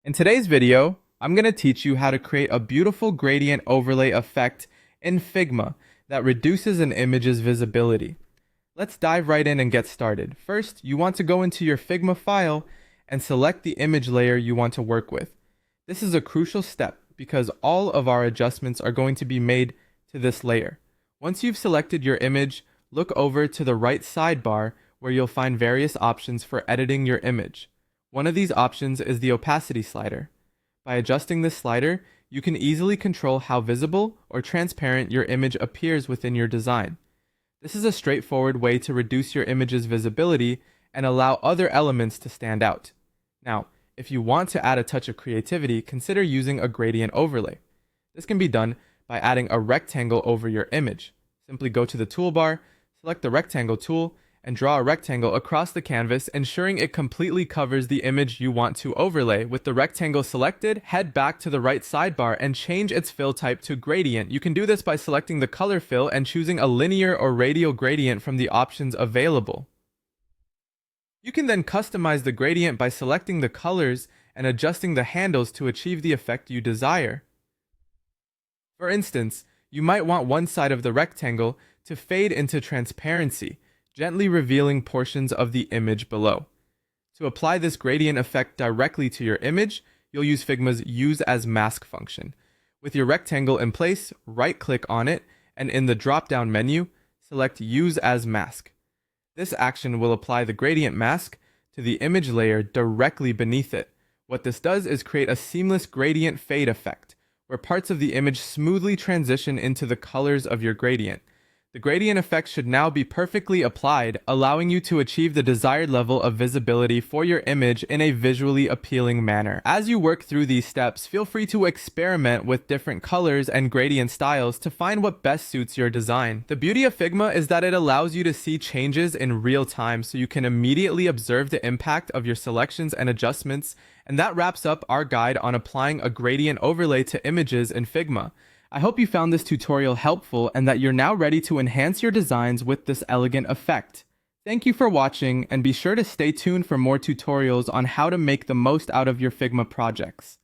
In today's video, I'm going to teach you how to create a beautiful gradient overlay effect in Figma that reduces an image's visibility. Let's dive right in and get started. First, you want to go into your Figma file and select the image layer you want to work with. This is a crucial step because all of our adjustments are going to be made to this layer. Once you've selected your image, look over to the right sidebar where you'll find various options for editing your image. One of these options is the opacity slider. By adjusting this slider, you can easily control how visible or transparent your image appears within your design. This is a straightforward way to reduce your image's visibility and allow other elements to stand out. Now, if you want to add a touch of creativity, consider using a gradient overlay. This can be done by adding a rectangle over your image. Simply go to the toolbar, select the rectangle tool, and draw a rectangle across the canvas, ensuring it completely covers the image you want to overlay. With the rectangle selected, head back to the right sidebar and change its fill type to gradient. You can do this by selecting the color fill and choosing a linear or radial gradient from the options available. You can then customize the gradient by selecting the colors and adjusting the handles to achieve the effect you desire. For instance, you might want one side of the rectangle to fade into transparency, gently revealing portions of the image below. To apply this gradient effect directly to your image, you'll use Figma's Use as Mask function. With your rectangle in place, right-click on it, and in the drop-down menu, select Use as Mask. This action will apply the gradient mask to the image layer directly beneath it. What this does is create a seamless gradient fade effect, where parts of the image smoothly transition into the colors of your gradient. The gradient effect should now be perfectly applied, allowing you to achieve the desired level of visibility for your image in a visually appealing manner. As you work through these steps, feel free to experiment with different colors and gradient styles to find what best suits your design. The beauty of Figma is that it allows you to see changes in real time, so you can immediately observe the impact of your selections and adjustments. And that wraps up our guide on applying a gradient overlay to images in Figma. I hope you found this tutorial helpful and that you're now ready to enhance your designs with this elegant effect. Thank you for watching, and be sure to stay tuned for more tutorials on how to make the most out of your Figma projects.